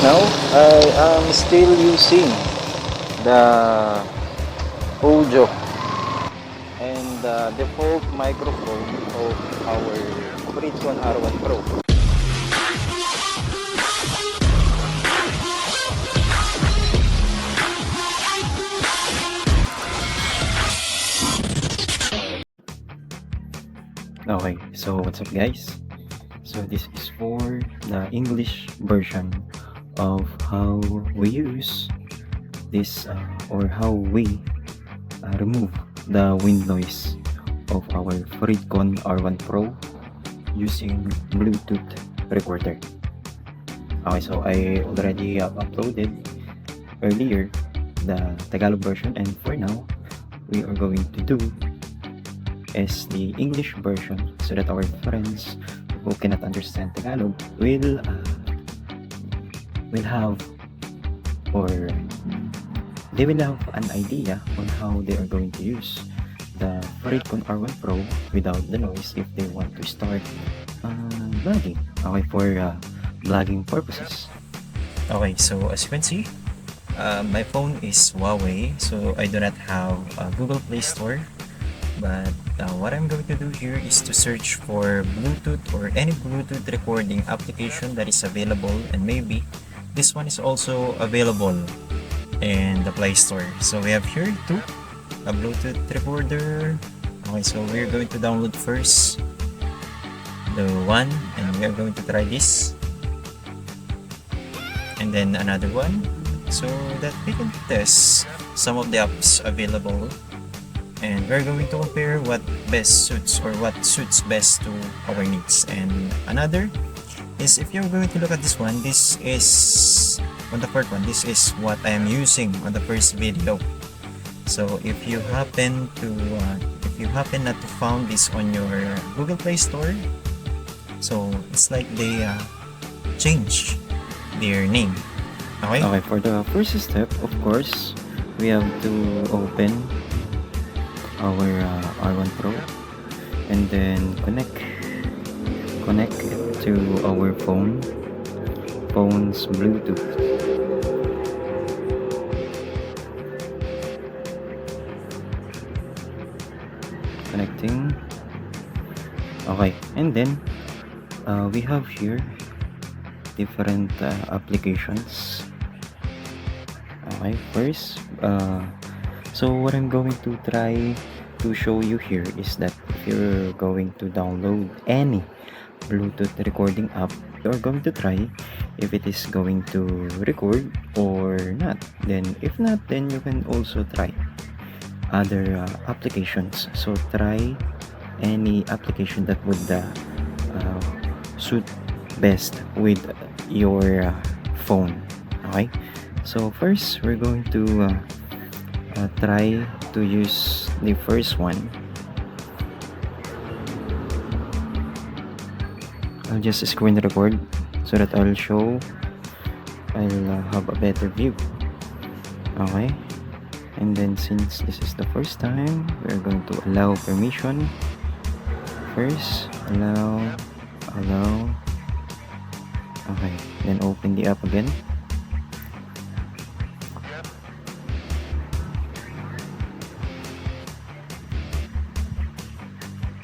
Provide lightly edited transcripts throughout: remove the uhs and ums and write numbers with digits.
now, I am still using the audio and the default microphone of our FreedConn R1 Pro. Okay, so what's up guys? So this is for the English version of how we use this or how we remove the wind noise of our FreedConn R1 Pro using Bluetooth recorder. Okay, so I already uploaded earlier the Tagalog version, and for now we are going to do is the English version so that our friends who cannot understand Tagalog will have, or they will have an idea on how they are going to use the FreedConn R1 Pro without the noise if they want to start vlogging, okay, for vlogging purposes. Okay, so as you can see, my phone is Huawei, so I do not have a Google Play Store. But what I'm going to do here is to search for Bluetooth or any Bluetooth recording application that is available, and maybe this one is also available in the Play Store. So we have here too a Bluetooth recorder. Okay, so we're going to download first the one, and we are going to try this, and then another one, so that we can test some of the apps available. And we're going to compare what best suits or what suits best to our needs. And another is, if you're going to look at this one, this is on the first one, this is what I am using on the first video. So if you happen not to found this on your Google Play Store, so it's like they change their name. Okay, for the first step, of course, we have to open our R1 Pro and then connect it to our phone's Bluetooth. Connecting. Okay, and then we have here different applications. Okay, first so what I'm going to try to show you here is that if you're going to download any Bluetooth recording app, you're going to try if it is going to record or not. Then if not, then you can also try other applications. So try any application that would suit best with your phone. Okay, so first we're going to try to use the first one. I'll just screen record so that I'll have a better view. Okay, and then since this is the first time, we're going to allow permission first. Allow. Okay, then open the app again.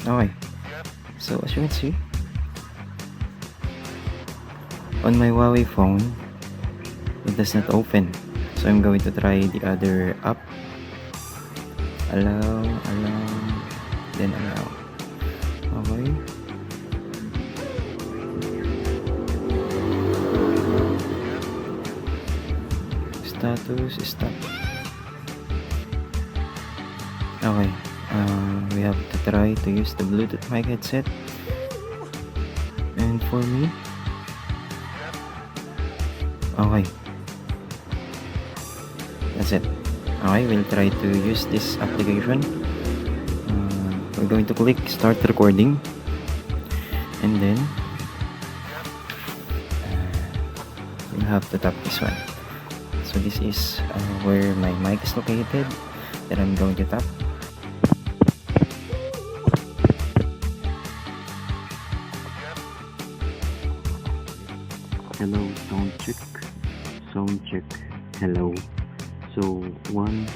Okay, so as you can see, on my Huawei phone, it does not open. So I'm going to try the other app. Allow, then allow. Okay. Status, stop. Okay. We have to try to use the Bluetooth mic headset, and for me, okay, that's it. Okay, we'll try to use this application. We're going to click start recording, and then we'll have to tap this one. So this is where my mic is located that I'm going to tap. Hello, sound check. Sound check. Hello. So 1,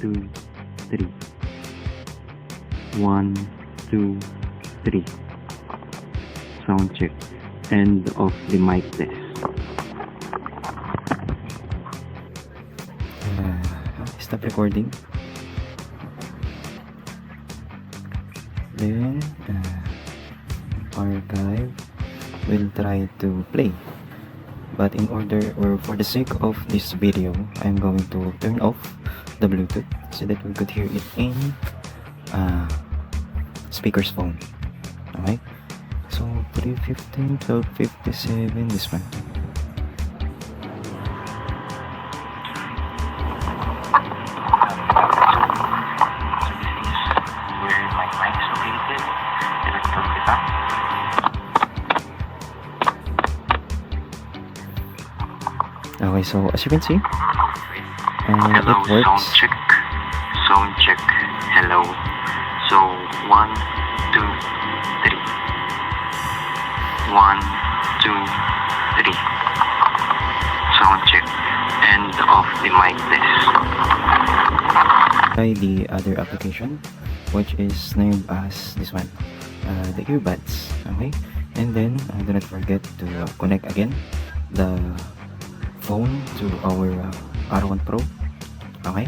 2, 3. 1, 2, 3. Sound check. End of the mic test. Stop recording. Then archive. We'll try to play. But in order, or for the sake of this video, I'm going to turn off the Bluetooth so that we could hear it in speaker's phone. Okay, so 315, 1257, this one. Where my mic is located, let's turn it up. Okay, so as you can see, Hello, it works. sound check. Sound check. Hello. So 1, 2, 3. 1, 2, 3. Sound check. End of the mic test. Try the other application, which is named as this one, the earbuds. Okay, and then do not forget to connect again the phone to our R1 Pro. Okay,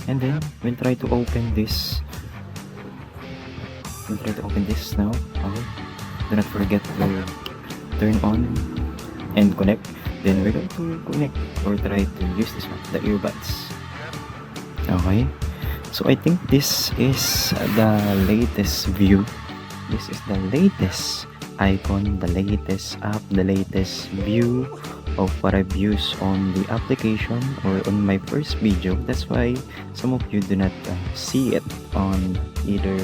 and then we'll try to open this. Now. Okay, do not forget to turn on and connect. Then we're going to connect or try to use this one, the earbuds. Okay, so I think this is the latest view. This is the latest icon, the latest app, the latest view of what I've used on the application or on my first video. That's why some of you do not see it on either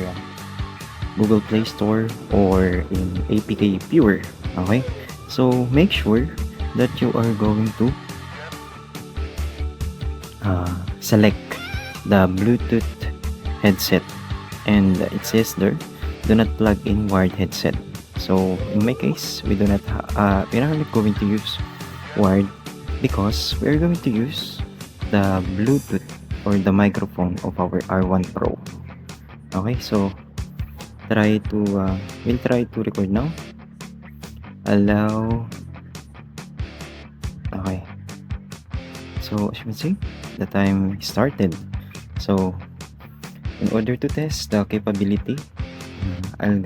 Google Play Store or in APK Viewer. Okay, so make sure that you are going to select the Bluetooth headset, and it says there, do not plug in wired headset. So in my case, we do not we're not going to use wired because we're going to use the Bluetooth or the microphone of our R1 Pro. Okay, so we'll try to record now. Allow. Okay, so as you can see, the time started. So in order to test the capability, I'll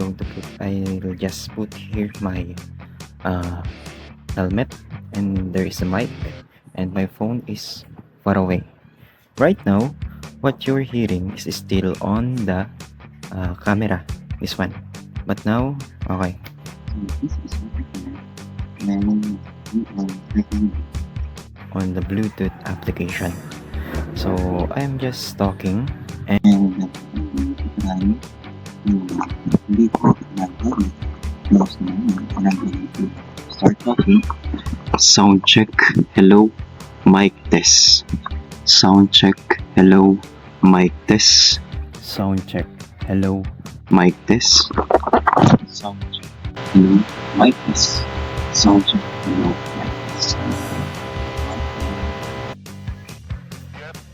just put here my helmet, and there is a mic, and my phone is far away. Right now, what you're hearing is still on the camera, this one. But now, okay. So this is on the Bluetooth application. So I'm just talking and start talking. Sound check. Hello, mic test. Sound check. Hello, mic test. Sound check. Hello, mic test. Sound check. Hello, mic test. Sound check. Hello, mic test.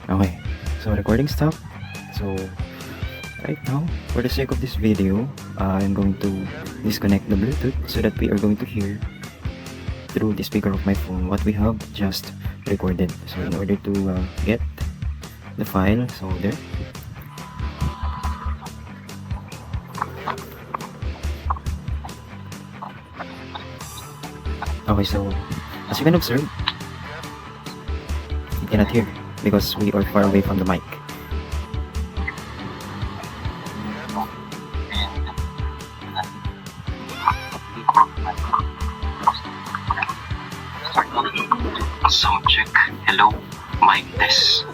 Okay, so recording stop. So right now, for the sake of this video, I'm going to disconnect the Bluetooth so that we are going to hear through the speaker of my phone what we have just recorded. So in order to get the file, so there. Okay, so as you can observe, you cannot hear because we are far away from the mic. Sound check. Hello, mic test.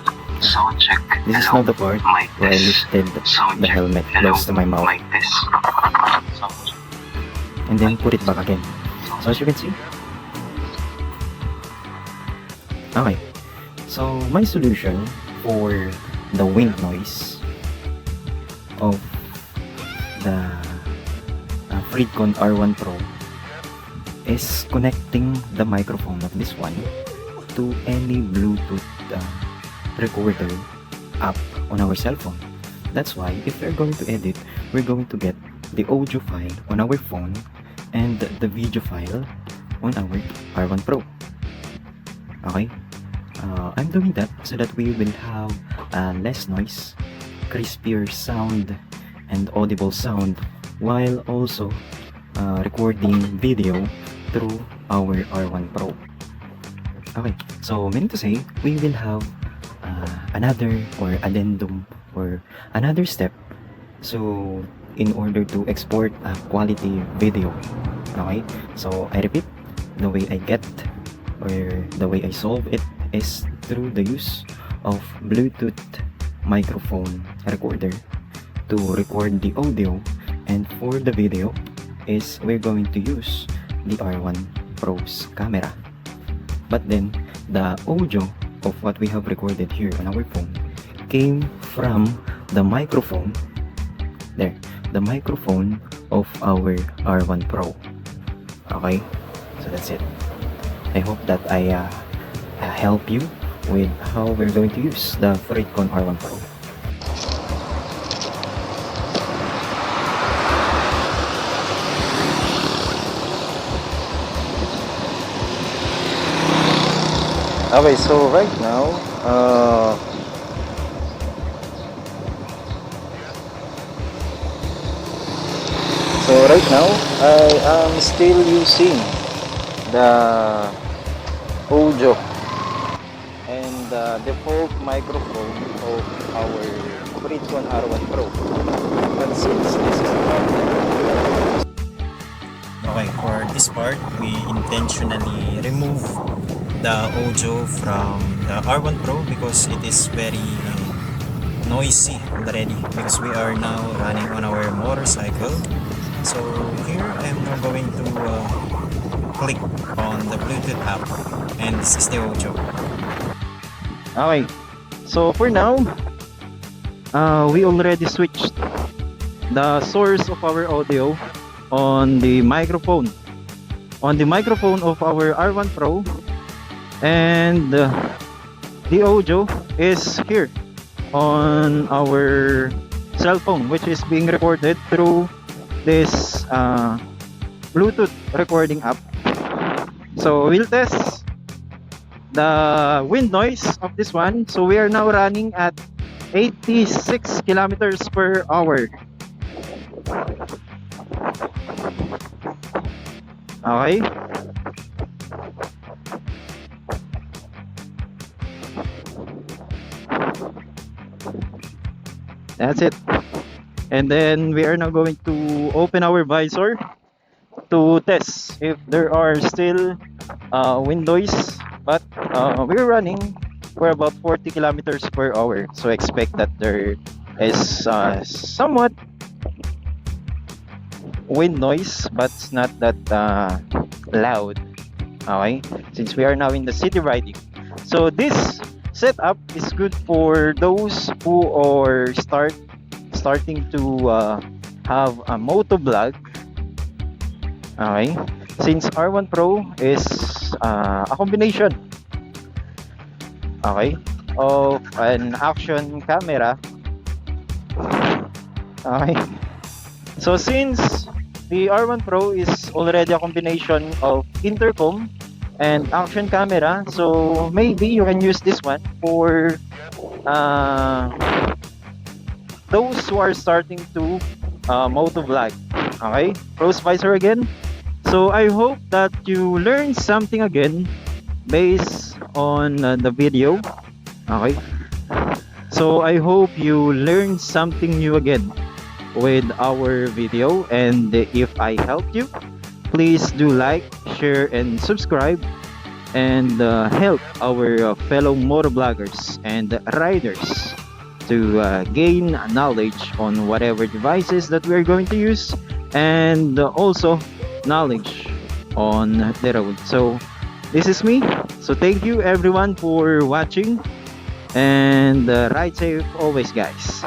Sound check. This is not the part where I lifted the helmet close to my mouth. Mic test. And then put it back again. So as you can see. Okay. So my solution for the wind noise of the FreedConn R1 Pro is connecting the microphone of this one to any Bluetooth recorder app on our cell phone. That's why if we're going to edit, we're going to get the audio file on our phone and the video file on our R1 Pro. Okay, I'm doing that so that we will have less noise, crispier sound, and audible sound, while also recording video through our R1 Pro. Okay, so meaning to say, we will have another or addendum or another step, so in order to export a quality video. Okay, so I repeat, the way I get or the way I solve it is through the use of Bluetooth microphone recorder to record the audio, and for the video is we're going to use the R1 Pro's camera. But then the audio of what we have recorded here on our phone came from the microphone there, the microphone of our R1 Pro. Okay, so that's it. I hope that I help you with how we're going to use the FreedConn R1 Pro. Okay, so right now, I am still using the audio and the default microphone of our FreedConn R1 Pro. But since this is okay, for this part, we intentionally remove the audio from the R1 Pro because it is very noisy already, because we are now running on our motorcycle. So here I'm now going to click on the Bluetooth app, and this is the audio. Okay, so for now, we already switched the source of our audio on the microphone of our R1 Pro, and the audio is here on our cell phone, which is being recorded through this Bluetooth recording app. So we'll test the wind noise of this one. So we are now running at 86 kilometers per hour. Okay, that's it. And then we are now going to open our visor to test if there are still wind noise. But we're running for about 40 kilometers per hour, so expect that there is somewhat wind noise, but it's not that loud. Okay, since we are now in the city riding, so this setup is good for those who are starting to have a moto vlog. Okay, since R1 Pro is a combination, okay, of an action camera. Okay, so since the R1 Pro is already a combination of intercom and action camera, so maybe you can use this one for those who are starting to moto vlog. Okay, close visor again. So I hope that you learned something again based on the video. Okay, so I hope you learned something new again with our video, and if I helped you, please do like, share, and subscribe, and help our fellow motovloggers and riders to gain knowledge on whatever devices that we are going to use, and also knowledge on the road. So this is me. So thank you everyone for watching, and ride safe always, guys.